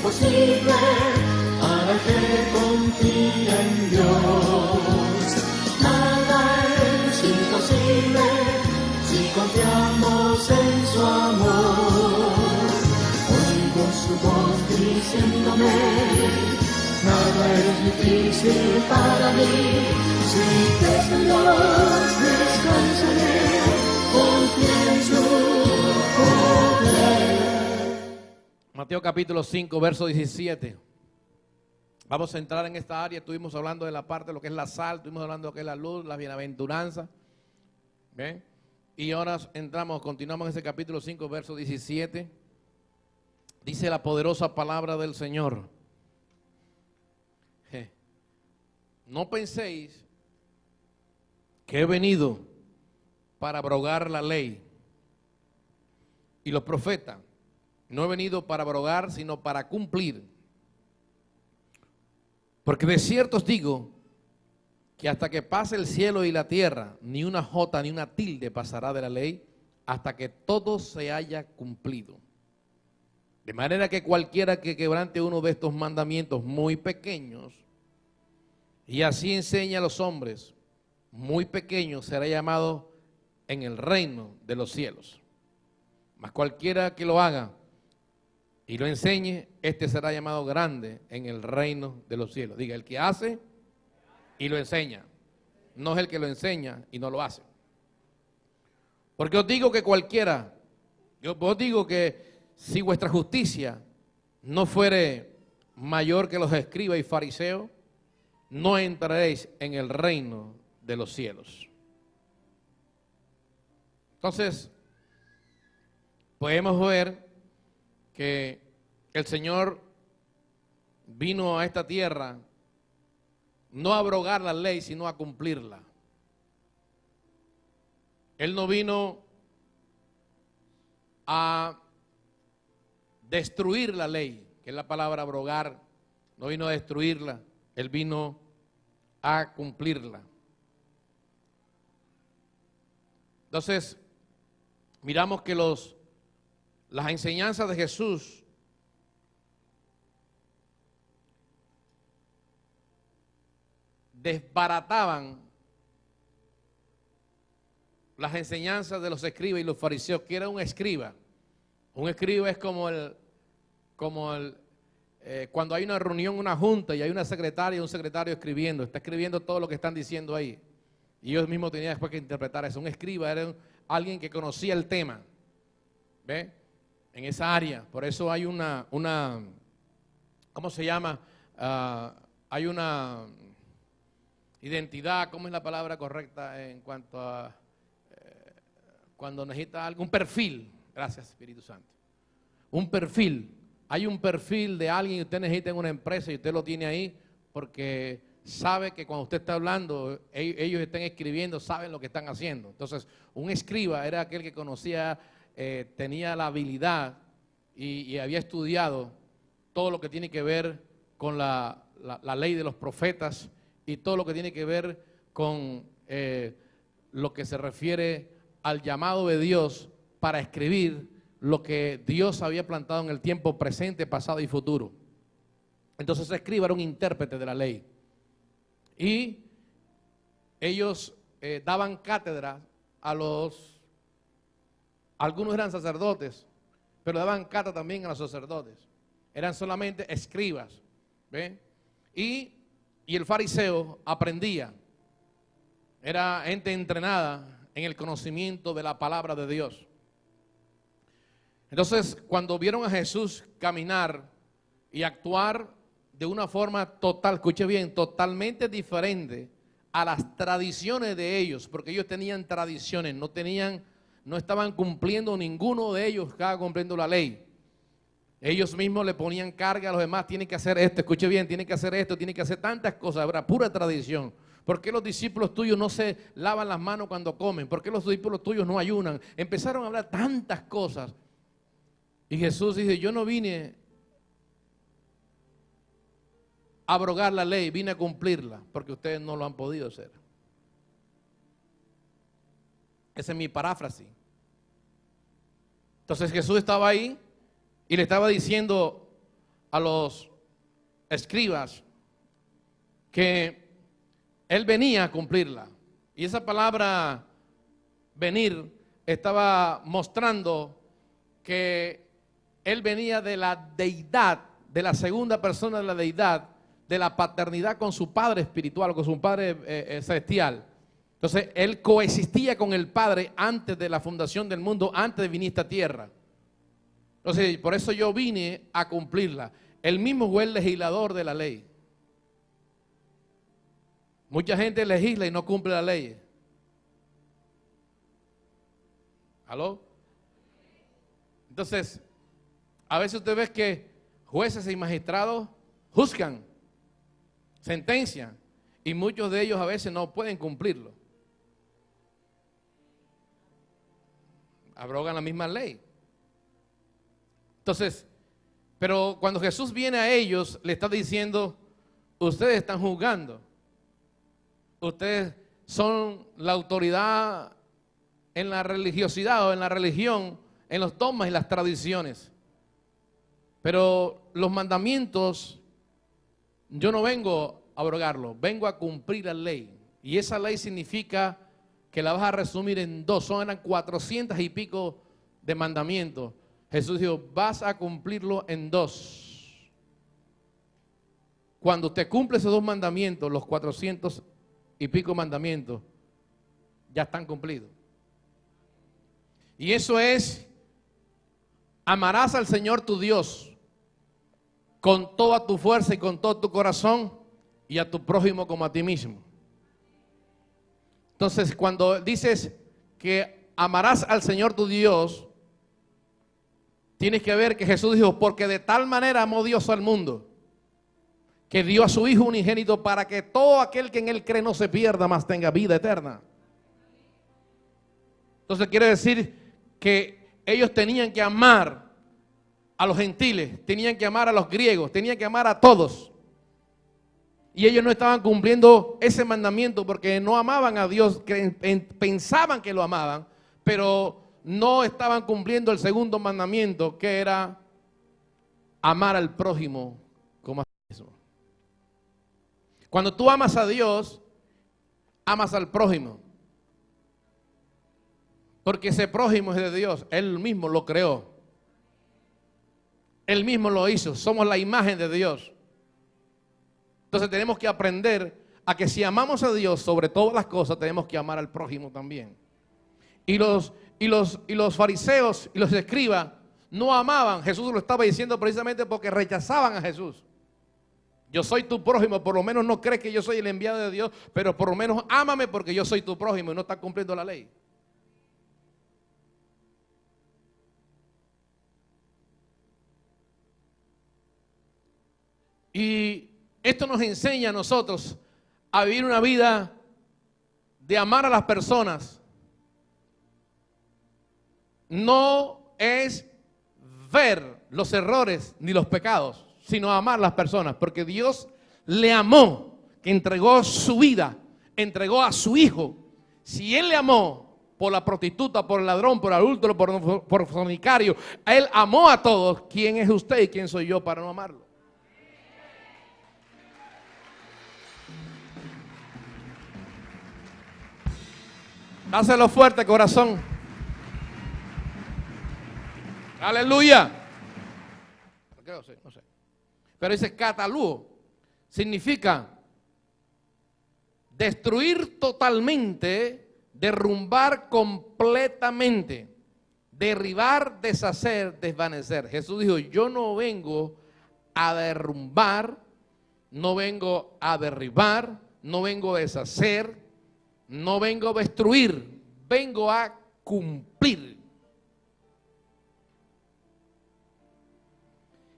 imposible para el que confía en Dios. Nada es imposible si confiamos en su amor. Oigo su voz diciéndome: nada es difícil para mí. Si crees en Dios, descansaré, confía en su poder. Mateo capítulo 5, verso 17. Vamos a entrar en esta área. Estuvimos hablando de la parte de lo que es la sal, estuvimos hablando de lo que es la luz, la bienaventuranza. ¿Ven? Y ahora continuamos en ese capítulo 5, verso 17. Dice la poderosa palabra del Señor: no penséis que he venido para abrogar la ley y los profetas. No he venido para abrogar, sino para cumplir. Porque de cierto os digo que hasta que pase el cielo y la tierra, ni una jota ni una tilde pasará de la ley, hasta que todo se haya cumplido. De manera que cualquiera que quebrante uno de estos mandamientos muy pequeños, y así enseña a los hombres muy pequeños, será llamado en el reino de los cielos. Mas cualquiera que lo haga y lo enseñe, este será llamado grande en el reino de los cielos. Diga, el que hace y lo enseña, no es el que lo enseña y no lo hace. Porque os digo que cualquiera, os digo que si vuestra justicia no fuere mayor que los escribas y fariseos, no entraréis en el reino de los cielos. Entonces, podemos ver que el Señor vino a esta tierra no a abrogar la ley, sino a cumplirla. Él no vino a destruir la ley, que es la palabra abrogar, no vino a destruirla, Él vino a cumplirla. Entonces, miramos que las enseñanzas de Jesús desbarataban las enseñanzas de los escribas y los fariseos. ¿Qué era un escriba? Un escriba es cuando hay una reunión, una junta, y hay una secretaria y un secretario escribiendo, está escribiendo todo lo que están diciendo ahí. Y ellos mismos tenían después que interpretar eso. Un escriba era alguien que conocía el tema, ¿ve? En esa área. Por eso hay una ¿cómo se llama? Hay una identidad, ¿cómo es la palabra correcta en cuanto a cuando necesita algo? Un perfil. Gracias, Espíritu Santo. Un perfil. Hay un perfil de alguien que usted necesita en una empresa y usted lo tiene ahí porque sabe que cuando usted está hablando, ellos están escribiendo, saben lo que están haciendo. Entonces, un escriba era aquel que conocía, tenía la habilidad y había estudiado todo lo que tiene que ver con la ley de los profetas y todo lo que tiene que ver con lo que se refiere al llamado de Dios para escribir lo que Dios había plantado en el tiempo presente, pasado y futuro. Entonces ese escriba era un intérprete de la ley. Y ellos daban cátedra algunos eran sacerdotes, pero daban cátedra también a los sacerdotes. Eran solamente escribas, ¿ven? Y el fariseo aprendía. Era gente entrenada en el conocimiento de la palabra de Dios. Entonces, cuando vieron a Jesús caminar y actuar de una forma total, escuche bien, totalmente diferente a las tradiciones de ellos, porque ellos tenían tradiciones, no estaban cumpliendo, ninguno de ellos estaba cumpliendo la ley. Ellos mismos le ponían carga a los demás, tienen que hacer esto, escuche bien, tienen que hacer esto, tienen que hacer tantas cosas, ¿verdad? Pura tradición. ¿Por qué los discípulos tuyos no se lavan las manos cuando comen? ¿Por qué los discípulos tuyos no ayunan? Empezaron a hablar tantas cosas. Y Jesús dice, yo no vine a abrogar la ley, vine a cumplirla, porque ustedes no lo han podido hacer. Esa es mi paráfrasis. Entonces Jesús estaba ahí y le estaba diciendo a los escribas que Él venía a cumplirla. Y esa palabra venir estaba mostrando que Él venía de la deidad, de la segunda persona de la deidad, de la paternidad con su Padre espiritual, con su Padre celestial. Entonces, Él coexistía con el Padre antes de la fundación del mundo, antes de venir a esta tierra. Entonces, por eso yo vine a cumplirla. Él mismo fue el legislador de la ley. Mucha gente legisla y no cumple la ley. ¿Aló? Entonces, a veces usted ve que jueces y magistrados juzgan, sentencian, y muchos de ellos a veces no pueden cumplirlo. Abrogan la misma ley. Entonces, pero cuando Jesús viene a ellos, le está diciendo, ustedes están juzgando. Ustedes son la autoridad en la religiosidad o en la religión, en los dogmas y las tradiciones. Pero los mandamientos, yo no vengo a abrogarlos, vengo a cumplir la ley. Y esa ley significa que la vas a resumir en dos, eran 400 y pico de mandamientos. Jesús dijo, vas a cumplirlo en dos. Cuando usted cumple esos dos mandamientos, los 400 y pico mandamientos, ya están cumplidos. Y eso es, amarás al Señor tu Dios con toda tu fuerza y con todo tu corazón y a tu prójimo como a ti mismo. Entonces, cuando dices que amarás al Señor tu Dios, tienes que ver que Jesús dijo, porque de tal manera amó Dios al mundo, que dio a su Hijo unigénito para que todo aquel que en Él cree no se pierda, mas tenga vida eterna. Entonces quiere decir que ellos tenían que amar a los gentiles, tenían que amar a los griegos, tenían que amar a todos. Y ellos no estaban cumpliendo ese mandamiento porque no amaban a Dios, pensaban que lo amaban, pero no estaban cumpliendo el segundo mandamiento, que era amar al prójimo como a sí mismo. Cuando tú amas a Dios, amas al prójimo. Porque ese prójimo es de Dios, Él mismo lo creó. Él mismo lo hizo, somos la imagen de Dios. Entonces tenemos que aprender a que si amamos a Dios sobre todas las cosas, tenemos que amar al prójimo también. Y los fariseos y los escribas no amaban, Jesús lo estaba diciendo precisamente porque rechazaban a Jesús. Yo soy tu prójimo, por lo menos no crees que yo soy el enviado de Dios, pero por lo menos ámame porque yo soy tu prójimo y no estás cumpliendo la ley. Y esto nos enseña a nosotros a vivir una vida de amar a las personas. No es ver los errores ni los pecados, sino amar a las personas, porque Dios le amó, que entregó su vida, entregó a su Hijo. Si Él le amó por la prostituta, por el ladrón, por el adúltero, por fornicario, Él amó a todos. ¿Quién es usted y quién soy yo para no amarlo? Dáselo fuerte, corazón. Aleluya. No sé. Pero dice cataluo, significa destruir totalmente, derrumbar completamente, derribar, deshacer, desvanecer. Jesús dijo, yo no vengo a derrumbar, no vengo a derribar, no vengo a deshacer, no vengo a destruir, vengo a cumplir.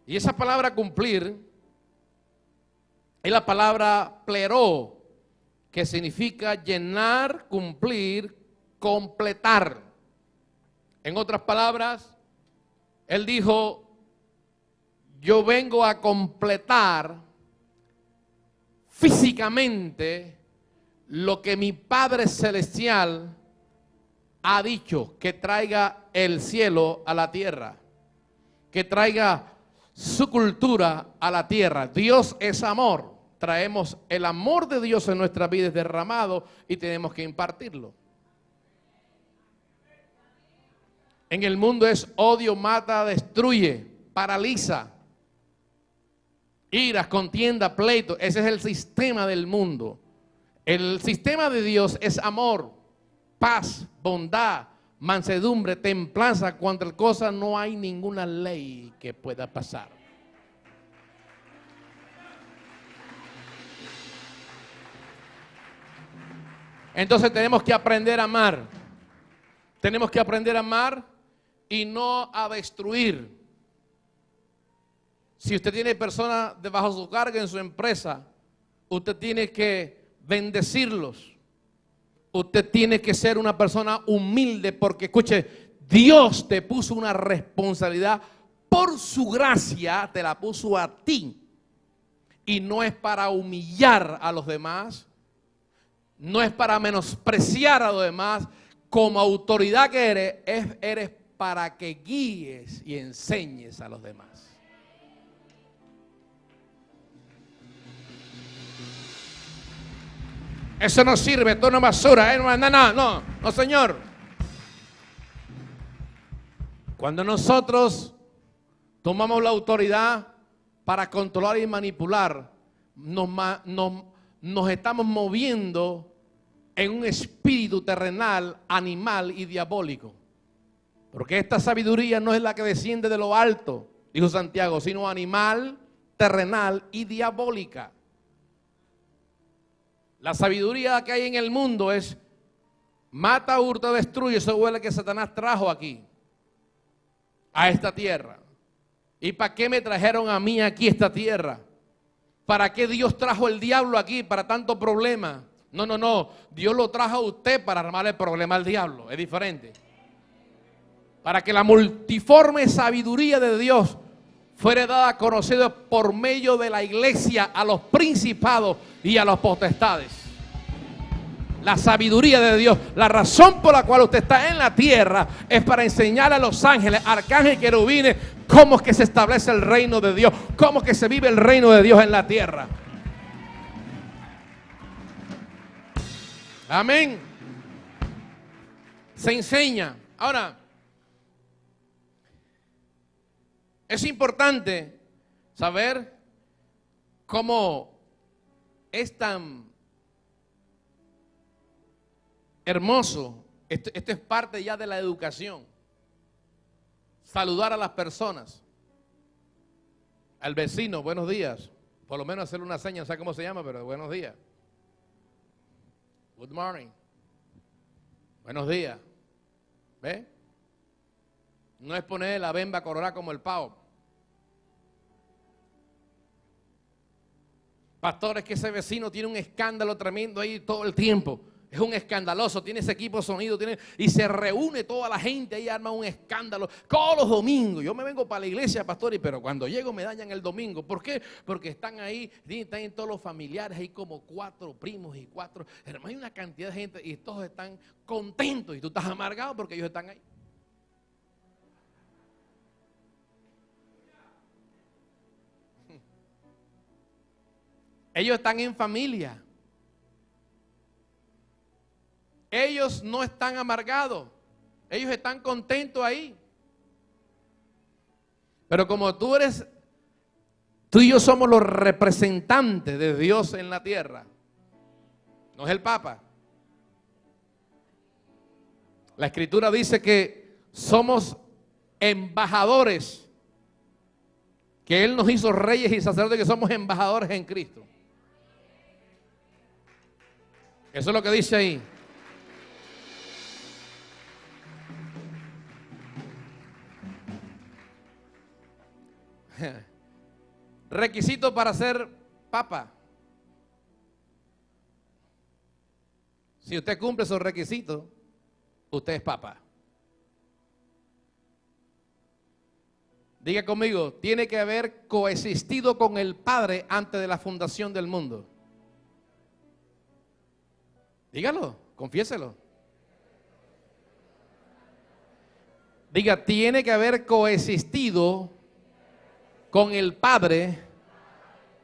Y esa palabra cumplir es la palabra pleró, que significa llenar, cumplir, completar. En otras palabras, Él dijo, yo vengo a completar físicamente lo que mi Padre Celestial ha dicho, que traiga el cielo a la tierra, que traiga su cultura a la tierra. Dios es amor. Traemos el amor de Dios en nuestras vidas derramado y tenemos que impartirlo. En el mundo es odio, mata, destruye, paraliza, iras, contienda, pleito. Ese es el sistema del mundo. El sistema de Dios es amor, paz, bondad, mansedumbre, templanza. Contra cosa no hay ninguna ley que pueda pasar. Entonces tenemos que aprender a amar. Tenemos que aprender a amar y no a destruir. Si usted tiene personas debajo su carga en su empresa, usted tiene que bendecirlos. Usted tiene que ser una persona humilde porque, escuche, Dios te puso una responsabilidad. Por su gracia te la puso a ti. Y no es para humillar a los demás. No es para menospreciar a los demás. Como autoridad que eres para que guíes y enseñes a los demás. Eso no sirve, esto no es basura, no, señor. Cuando nosotros tomamos la autoridad para controlar y manipular, nos estamos moviendo en un espíritu terrenal, animal y diabólico. Porque esta sabiduría no es la que desciende de lo alto, dijo Santiago, sino animal, terrenal y diabólica. La sabiduría que hay en el mundo es mata, hurta, destruye. Eso huele que Satanás trajo aquí, a esta tierra. ¿Y para qué me trajeron a mí aquí esta tierra? ¿Para qué Dios trajo el diablo aquí para tanto problema? No. Dios lo trajo a usted para armar el problema al diablo. Es diferente. Para que la multiforme sabiduría de Dios fuera dada a conocer por medio de la iglesia a los principados y a los potestades. La sabiduría de Dios, la razón por la cual usted está en la tierra es para enseñar a los ángeles, arcángeles, querubines, cómo es que se establece el reino de Dios, cómo es que se vive el reino de Dios en la tierra. Amén. Se enseña. Ahora, es importante saber cómo es tan hermoso. Esto es parte ya de la educación. Saludar a las personas. Al vecino, buenos días. Por lo menos hacerle una seña, no sé cómo se llama, pero buenos días. Good morning. Buenos días. ¿Ve? No es poner la bemba colorada como el pavo. Pastor, es que ese vecino tiene un escándalo tremendo ahí todo el tiempo. Es un escandaloso, tiene ese equipo de sonido, y se reúne toda la gente ahí, arma un escándalo. Todos los domingos, yo me vengo para la iglesia, pastor, pero cuando llego me dañan el domingo. ¿Por qué? Porque están ahí todos los familiares, hay como 4 primos y 4 hermanos, hay una cantidad de gente y todos están contentos y tú estás amargado porque ellos están ahí. Ellos están en familia. Ellos no están amargados. Ellos están contentos ahí. Pero como tú y yo somos los representantes de Dios en la tierra. No es el Papa. La Escritura dice que somos embajadores. Que Él nos hizo reyes y sacerdotes, que somos embajadores en Cristo. Eso es lo que dice ahí. Requisito para ser papa. Si usted cumple esos requisitos, usted es papa. Diga conmigo, tiene que haber coexistido con el Padre antes de la fundación del mundo. Dígalo, confiéselo. Diga, tiene que haber coexistido con el Padre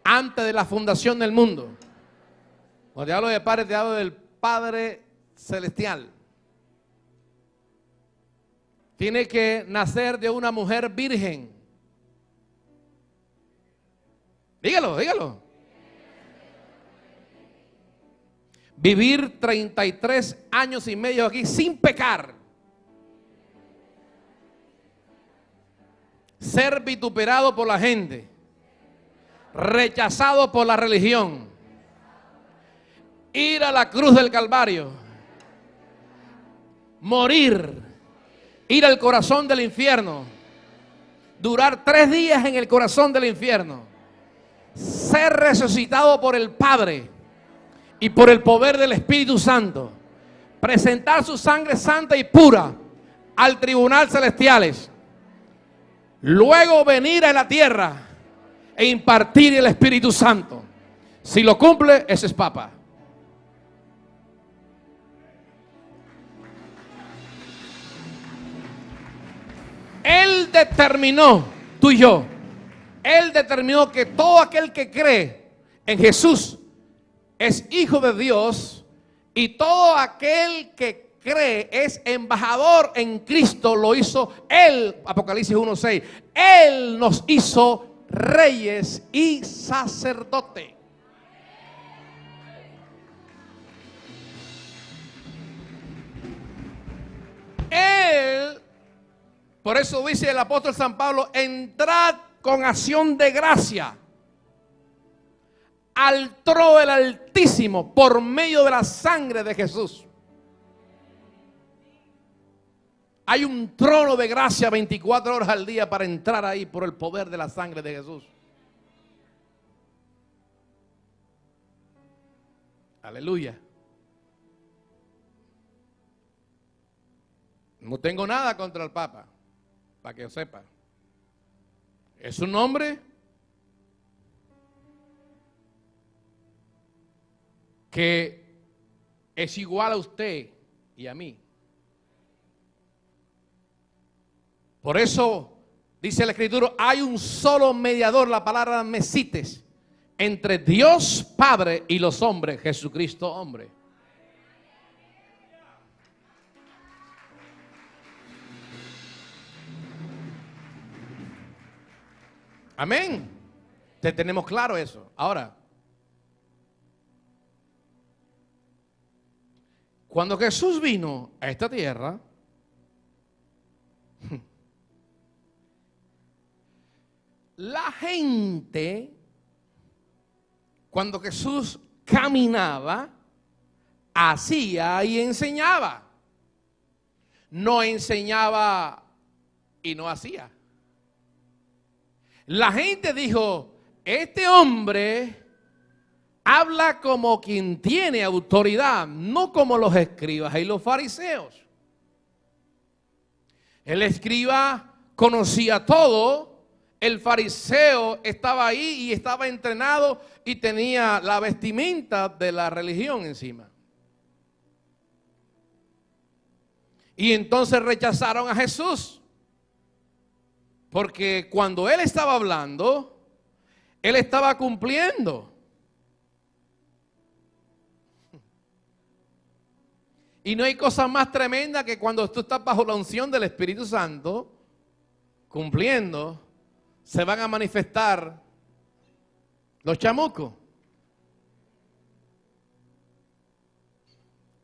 antes de la fundación del mundo. Cuando te hablo de Padre, te hablo del Padre celestial. Tiene que nacer de una mujer virgen. Dígalo, dígalo. Vivir 33 años y medio aquí sin pecar. Ser vituperado por la gente. Rechazado por la religión. Ir a la cruz del Calvario. Morir. Ir al corazón del infierno. Durar 3 días en el corazón del infierno. Ser resucitado por el Padre y por el poder del Espíritu Santo. Presentar su sangre santa y pura al tribunal celestiales. Luego venir a la tierra e impartir el Espíritu Santo. Si lo cumple, ese es Papa. Él determinó, tú y yo, Él determinó que todo aquel que cree en Jesús es hijo de Dios, y todo aquel que cree es embajador en Cristo. Lo hizo Él, Apocalipsis 1:6. Él nos hizo reyes y sacerdotes. Él, por eso dice el apóstol San Pablo, entrad con acción de gracia al trono del Altísimo por medio de la sangre de Jesús. Hay un trono de gracia 24 horas al día para entrar ahí por el poder de la sangre de Jesús. Aleluya. No tengo nada contra el Papa, para que lo sepa. Es un hombre que es igual a usted y a mí. Por eso dice la Escritura, hay un solo mediador, la palabra mesites, entre Dios Padre y los hombres, Jesucristo hombre. Amén. Tenemos claro eso. Ahora, cuando Jesús vino a esta tierra, la gente, cuando Jesús caminaba, hacía y enseñaba. No enseñaba y no hacía. La gente dijo, este hombre habla como quien tiene autoridad, no como los escribas y los fariseos. El escriba conocía todo, el fariseo estaba ahí y estaba entrenado y tenía la vestimenta de la religión encima. Y entonces rechazaron a Jesús. Porque cuando Él estaba hablando, Él estaba cumpliendo. Y no hay cosa más tremenda que cuando tú estás bajo la unción del Espíritu Santo, cumpliendo, se van a manifestar los chamucos.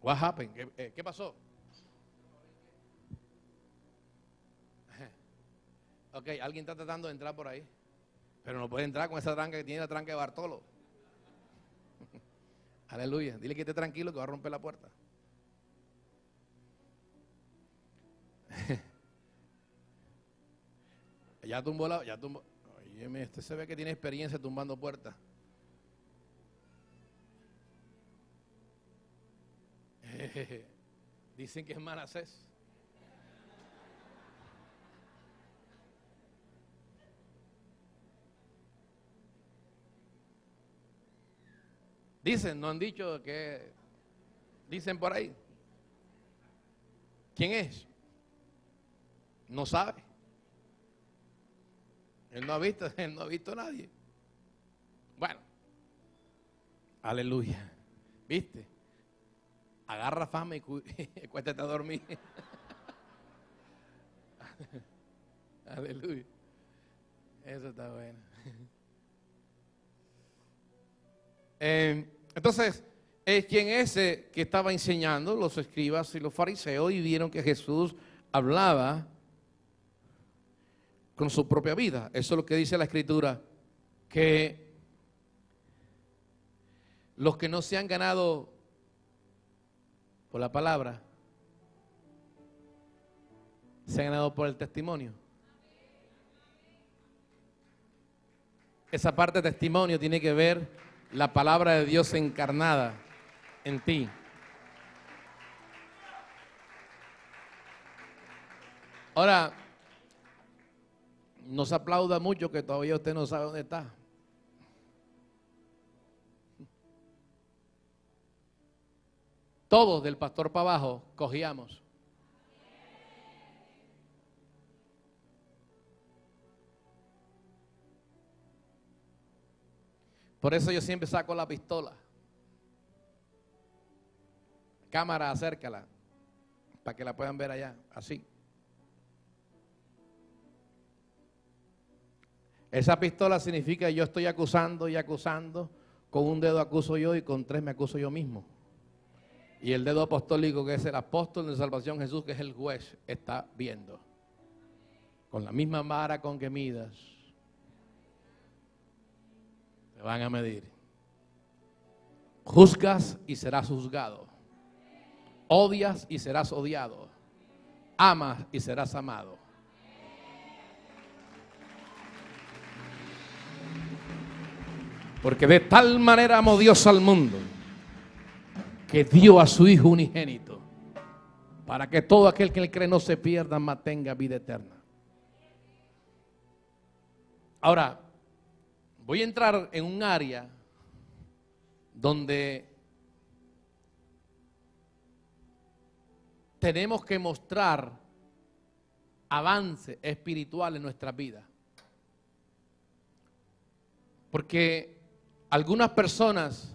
What happened? ¿Qué pasó? Ok, alguien está tratando de entrar por ahí, pero no puede entrar con esa tranca que tiene, la tranca de Bartolo. Aleluya. Dile que esté tranquilo que va a romper la puerta. Ya tumbó. Oye, este se ve que tiene experiencia tumbando puertas. Dicen que es Manasés. Dicen, no han dicho que dicen por ahí. ¿Quién es? No sabe. Él no ha visto a nadie. Bueno, aleluya. ¿Viste? Agarra fama y cuéntate a dormir. Aleluya. Eso está bueno. Entonces, quien ese que estaba enseñando, los escribas y los fariseos, y vieron que Jesús hablaba con su propia vida. Eso es lo que dice la Escritura, que los que no se han ganado por la palabra, se han ganado por el testimonio. Esa parte de testimonio tiene que ver la palabra de Dios encarnada en ti. Ahora, no se aplauda mucho que todavía usted no sabe dónde está. Todos del pastor para abajo cogíamos. Por eso yo siempre saco la pistola. Cámara, acércala, para que la puedan ver allá, así. Esa pistola significa yo estoy acusando y acusando, con un dedo acuso yo y con 3 me acuso yo mismo. Y el dedo apostólico, que es el apóstol de salvación Jesús, que es el juez, está viendo. Con la misma vara con que midas, te van a medir. Juzgas y serás juzgado. Odias y serás odiado. Amas y serás amado. Porque de tal manera amó Dios al mundo, que dio a su Hijo unigénito, para que todo aquel que en él cree no se pierda, mas tenga vida eterna. Ahora, voy a entrar en un área donde tenemos que mostrar avance espiritual en nuestra vida. Porque algunas personas,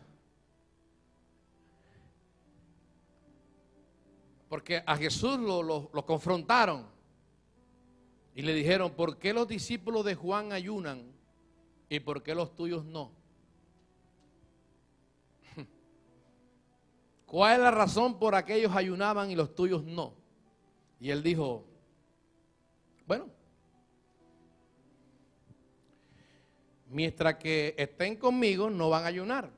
porque a Jesús lo confrontaron y le dijeron, ¿por qué los discípulos de Juan ayunan y por qué los tuyos no? ¿Cuál es la razón por la que ellos ayunaban y los tuyos no? Y él dijo, bueno, mientras que estén conmigo no van a ayunar,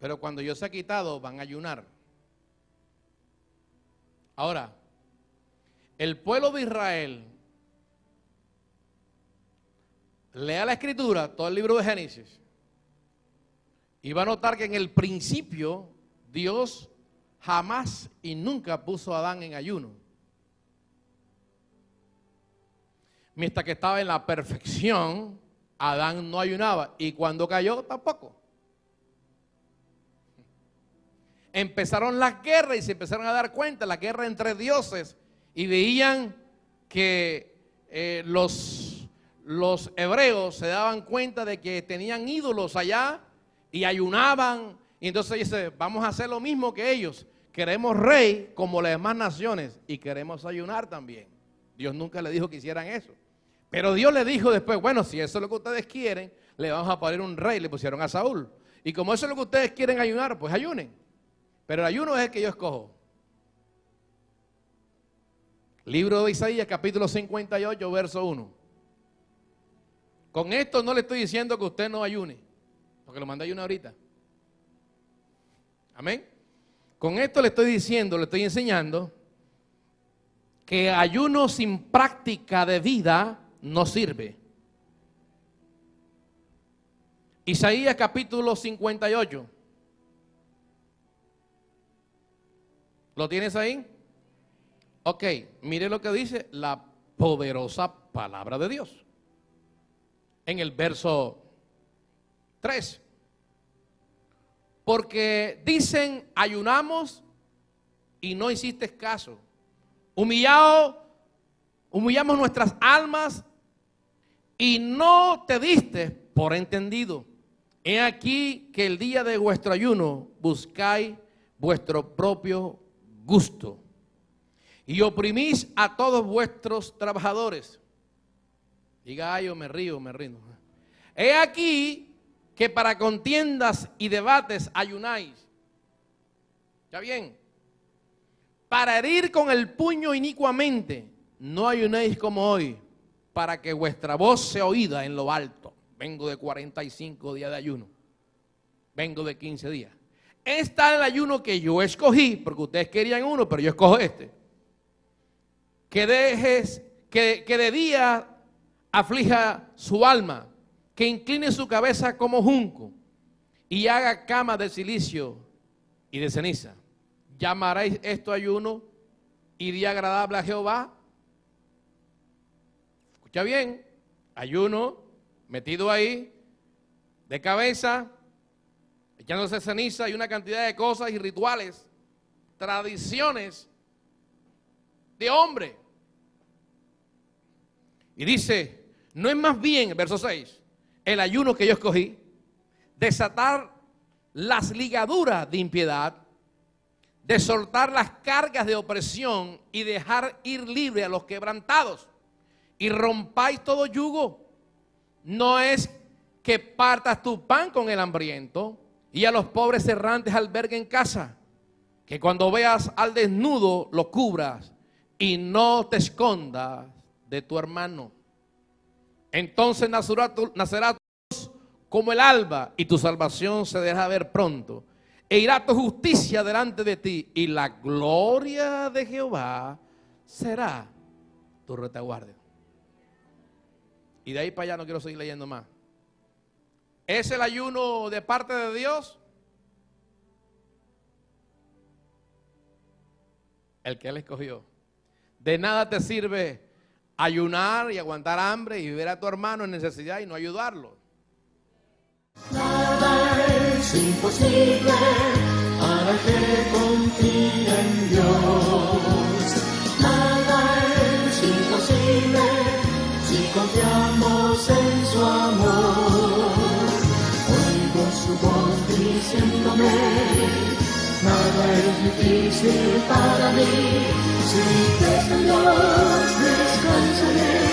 pero cuando yo sea quitado van a ayunar. Ahora, el pueblo de Israel, lea la Escritura, todo el libro de Génesis, y va a notar que en el principio Dios jamás y nunca puso a Adán en ayuno. Mientras que estaba en la perfección, Adán no ayunaba, y cuando cayó tampoco. Empezaron las guerras y se empezaron a dar cuenta, la guerra entre dioses, y veían que los hebreos se daban cuenta de que tenían ídolos allá y ayunaban, y entonces dice, vamos a hacer lo mismo que ellos, queremos rey como las demás naciones y queremos ayunar también. Dios nunca le dijo que hicieran eso, pero Dios le dijo después, bueno, si eso es lo que ustedes quieren, le vamos a poner un rey. Le pusieron a Saúl, y como eso es lo que ustedes quieren ayunar, pues ayunen, pero el ayuno es el que yo escojo. Libro de Isaías, capítulo 58, verso 1. Con esto no le estoy diciendo que usted no ayune, porque lo mandé a ayunar ahorita. Amén. Con esto le estoy diciendo, le estoy enseñando que ayuno sin práctica de vida no sirve. Isaías capítulo 58. ¿Lo tienes ahí? Ok, mire lo que dice la poderosa palabra de Dios. En el verso 3. Porque dicen, ayunamos y no hiciste caso. Humillamos nuestras almas y no te diste por entendido. He aquí que el día de vuestro ayuno buscáis vuestro propio gusto y oprimís a todos vuestros trabajadores. Diga, ay, yo me río, me rindo. He aquí que para contiendas y debates ayunáis. ¿Ya bien? Para herir con el puño inicuamente, no ayunéis como hoy, para que vuestra voz sea oída en lo alto. Vengo de 45 días de ayuno. Vengo de 15 días. Este es el ayuno que yo escogí, porque ustedes querían uno, pero yo escojo este. Que dejes, que de día aflija su alma, que incline su cabeza como junco y haga cama de silicio y de ceniza. ¿Llamaréis esto ayuno y día agradable a Jehová? Escucha bien, ayuno, metido ahí, de cabeza, echándose ceniza y una cantidad de cosas y rituales, tradiciones de hombre. Y dice, no es más bien, verso 6, el ayuno que yo escogí, desatar las ligaduras de impiedad, de soltar las cargas de opresión y dejar ir libre a los quebrantados, y rompáis todo yugo. No es que partas tu pan con el hambriento y a los pobres errantes albergue en casa, que cuando veas al desnudo lo cubras y no te escondas de tu hermano. Entonces nacerá tu luz como el alba y tu salvación se dejará ver pronto. E irá tu justicia delante de ti y la gloria de Jehová será tu retaguardia. Y de ahí para allá no quiero seguir leyendo más. ¿Es el ayuno de parte de Dios? El que Él escogió. De nada te sirve ayunar y aguantar hambre y ver a tu hermano en necesidad y no ayudarlo. Nada es imposible para el que confía en Dios. Nada es imposible si confiamos en su amor. Oigo su voz diciéndome, nada es difícil para mí. Si crees en Dios, descansaré.